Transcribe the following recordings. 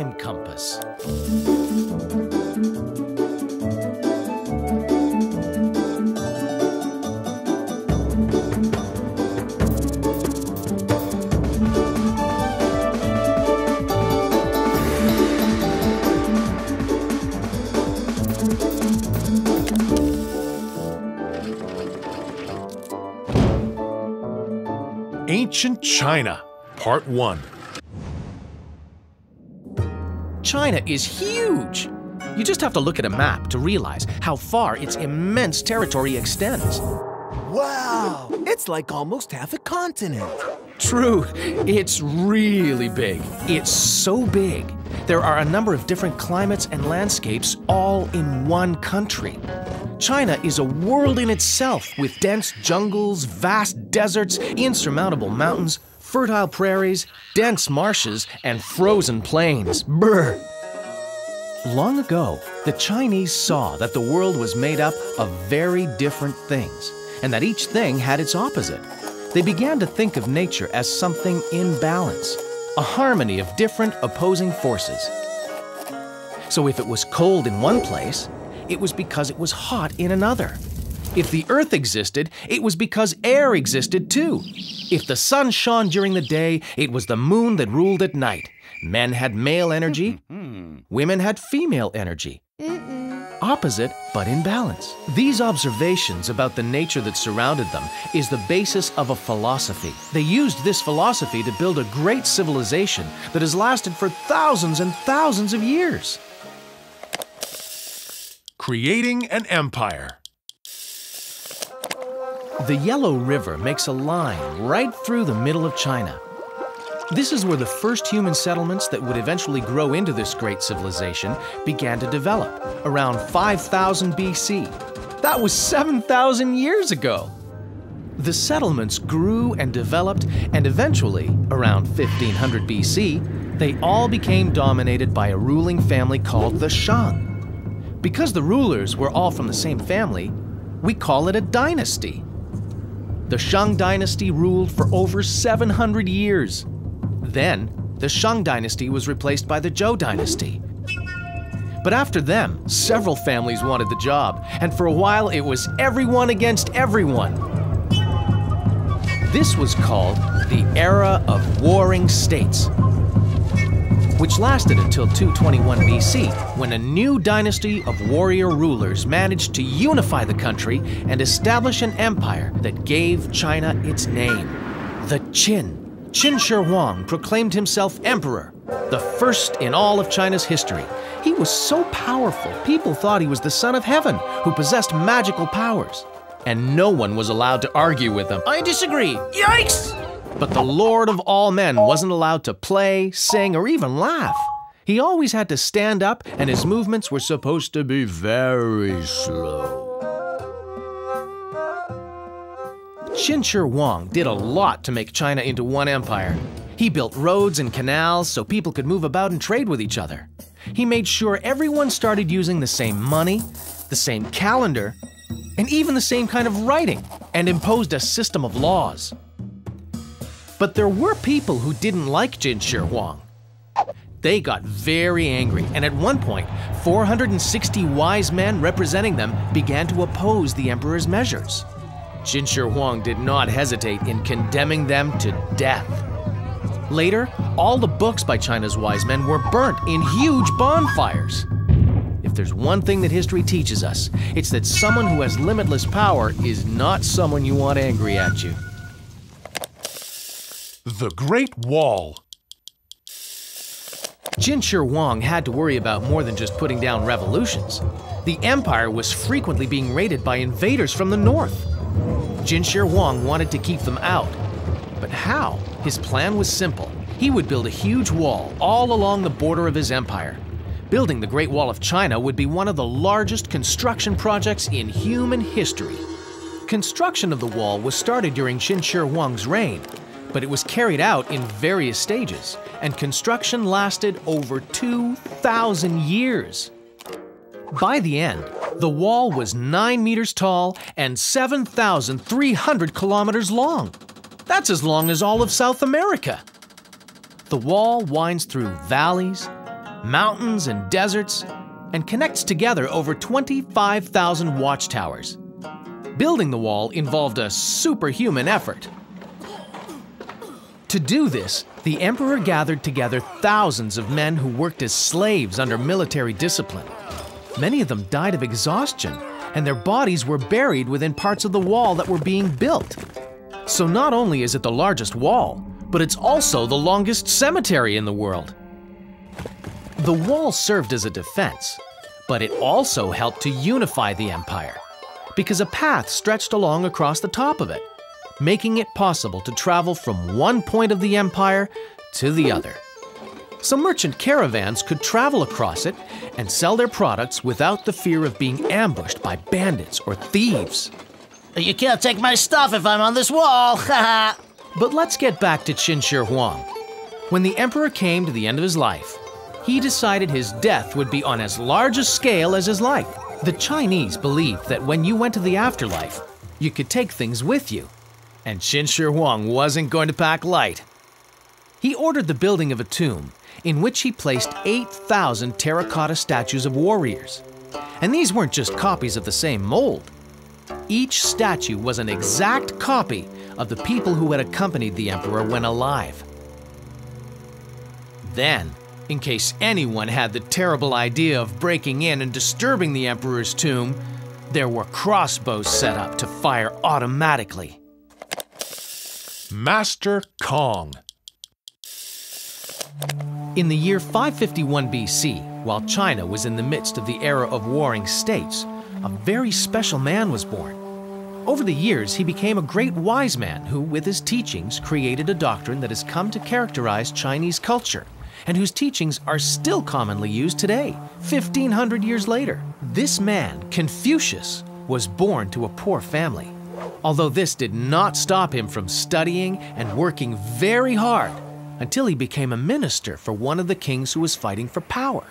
time compass. Ancient China, Part 1. China is huge! You just have to look at a map to realize how far its immense territory extends. Wow! It's like almost half a continent. True, it's really big. It's so big. There are a number of different climates and landscapes all in one country. China is a world in itself with dense jungles, vast deserts, insurmountable mountains, fertile prairies, dense marshes, and frozen plains. Brr! Long ago, the Chinese saw that the world was made up of very different things, and that each thing had its opposite. They began to think of nature as something in balance, a harmony of different opposing forces. So if it was cold in one place, it was because it was hot in another. If the earth existed, it was because air existed too. If the sun shone during the day, it was the moon that ruled at night. Men had male energy, women had female energy. Opposite, but in balance. These observations about the nature that surrounded them is the basis of a philosophy. They used this philosophy to build a great civilization that has lasted for thousands and thousands of years. Creating an empire. The Yellow River makes a line right through the middle of China. This is where the first human settlements that would eventually grow into this great civilization began to develop, around 5000 BC. That was 7,000 years ago. The settlements grew and developed, and eventually, around 1500 BC, they all became dominated by a ruling family called the Shang. Because the rulers were all from the same family, we call it a dynasty. The Shang dynasty ruled for over 700 years. Then, the Shang dynasty was replaced by the Zhou dynasty. But after them, several families wanted the job, and for a while it was everyone against everyone. This was called the Era of Warring States, which lasted until 221 BC, when a new dynasty of warrior rulers managed to unify the country and establish an empire that gave China its name, the Qin. Qin Shi Huang proclaimed himself emperor, the first in all of China's history. He was so powerful, people thought he was the son of heaven, who possessed magical powers. And no one was allowed to argue with him. I disagree. Yikes! But the Lord of all men wasn't allowed to play, sing, or even laugh. He always had to stand up, and his movements were supposed to be very slow. Qin Shi Huang did a lot to make China into one empire. He built roads and canals so people could move about and trade with each other. He made sure everyone started using the same money, the same calendar, and even the same kind of writing, and imposed a system of laws. But there were people who didn't like Qin Shi Huang. They got very angry, and at one point, 460 wise men representing them began to oppose the emperor's measures. Qin Shi Huang did not hesitate in condemning them to death. Later, all the books by China's wise men were burnt in huge bonfires. If there's one thing that history teaches us, it's that someone who has limitless power is not someone you want angry at you. The Great Wall. Qin Shi Huang had to worry about more than just putting down revolutions. The empire was frequently being raided by invaders from the north. Qin Shi Huang wanted to keep them out. But how? His plan was simple. He would build a huge wall all along the border of his empire. Building the Great Wall of China would be one of the largest construction projects in human history. Construction of the wall was started during Qin Shi Huang's reign, but it was carried out in various stages, and construction lasted over 2,000 years. By the end, the wall was 9 meters tall and 7,300 kilometers long. That's as long as all of South America. The wall winds through valleys, mountains and deserts, and connects together over 25,000 watchtowers. Building the wall involved a superhuman effort. To do this, the emperor gathered together thousands of men who worked as slaves under military discipline. Many of them died of exhaustion, and their bodies were buried within parts of the wall that were being built. So not only is it the largest wall, but it's also the longest cemetery in the world. The wall served as a defense, but it also helped to unify the empire, because a path stretched along across the top of it, making it possible to travel from one point of the empire to the other. So merchant caravans could travel across it and sell their products without the fear of being ambushed by bandits or thieves. You can't take my stuff if I'm on this wall, haha! But let's get back to Qin Shi Huang. When the emperor came to the end of his life, he decided his death would be on as large a scale as his life. The Chinese believed that when you went to the afterlife, you could take things with you. And Qin Shi Huang wasn't going to pack light. He ordered the building of a tomb in which he placed 8,000 terracotta statues of warriors. And these weren't just copies of the same mold. Each statue was an exact copy of the people who had accompanied the emperor when alive. Then, in case anyone had the terrible idea of breaking in and disturbing the emperor's tomb, there were crossbows set up to fire automatically. Master Kong. In the year 551 BC, while China was in the midst of the era of warring states, a very special man was born. Over the years, he became a great wise man who, with his teachings, created a doctrine that has come to characterize Chinese culture, and whose teachings are still commonly used today, 1,500 years later. This man, Confucius, was born to a poor family. Although this did not stop him from studying and working very hard until he became a minister for one of the kings who was fighting for power.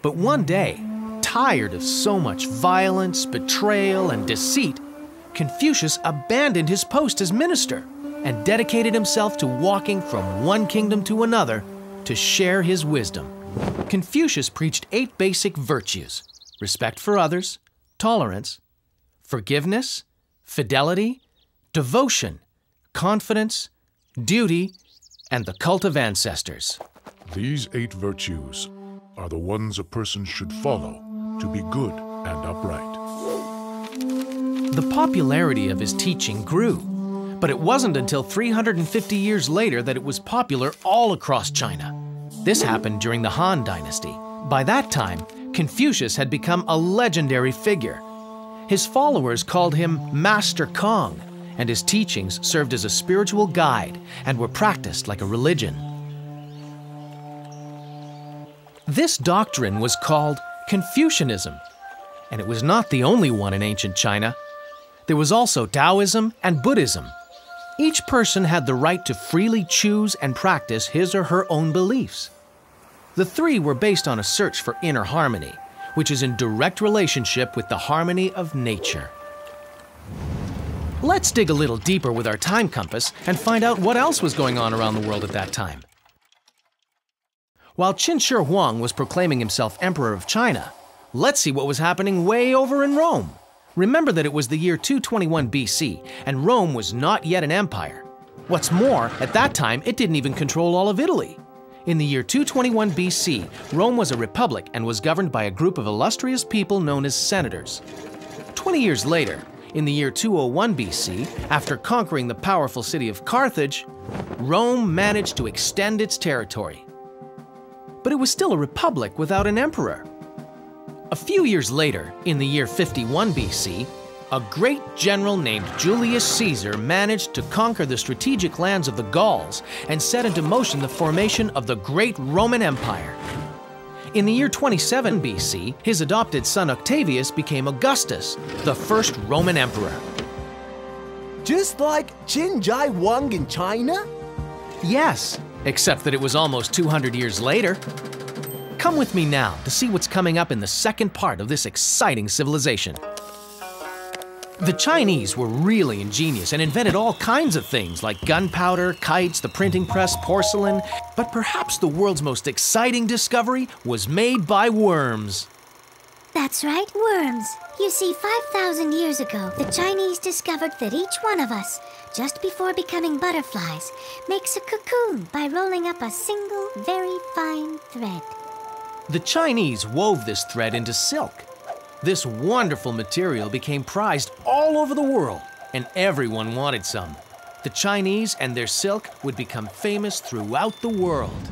But one day, tired of so much violence, betrayal, and deceit, Confucius abandoned his post as minister and dedicated himself to walking from one kingdom to another to share his wisdom. Confucius preached 8 basic virtues: respect for others, tolerance, forgiveness, fidelity, devotion, confidence, duty, and the cult of ancestors. These 8 virtues are the ones a person should follow to be good and upright. The popularity of his teaching grew, but it wasn't until 350 years later that it was popular all across China. This happened during the Han Dynasty. By that time, Confucius had become a legendary figure. His followers called him Master Kong, and his teachings served as a spiritual guide and were practiced like a religion. This doctrine was called Confucianism, and it was not the only one in ancient China. There was also Taoism and Buddhism. Each person had the right to freely choose and practice his or her own beliefs. The 3 were based on a search for inner harmony, which is in direct relationship with the harmony of nature. Let's dig a little deeper with our time compass and find out what else was going on around the world at that time. While Qin Shi Huang was proclaiming himself Emperor of China, let's see what was happening way over in Rome. Remember that it was the year 221 BC, and Rome was not yet an empire. What's more, at that time, it didn't even control all of Italy. In the year 221 BC, Rome was a republic and was governed by a group of illustrious people known as senators. 20 years later, in the year 201 BC, after conquering the powerful city of Carthage, Rome managed to extend its territory. But it was still a republic without an emperor. A few years later, in the year 51 BC, a great general named Julius Caesar managed to conquer the strategic lands of the Gauls and set into motion the formation of the Great Roman Empire. In the year 27 BC, his adopted son Octavius became Augustus, the first Roman emperor. Just like Qin Shi Huang in China? Yes, except that it was almost 200 years later. Come with me now to see what's coming up in the second part of this exciting civilization. The Chinese were really ingenious and invented all kinds of things like gunpowder, kites, the printing press, porcelain. But perhaps the world's most exciting discovery was made by worms. That's right, worms. You see, 5,000 years ago, the Chinese discovered that each one of us, just before becoming butterflies, makes a cocoon by rolling up a single, very fine thread. The Chinese wove this thread into silk. This wonderful material became prized all over the world, and everyone wanted some. The Chinese and their silk would become famous throughout the world.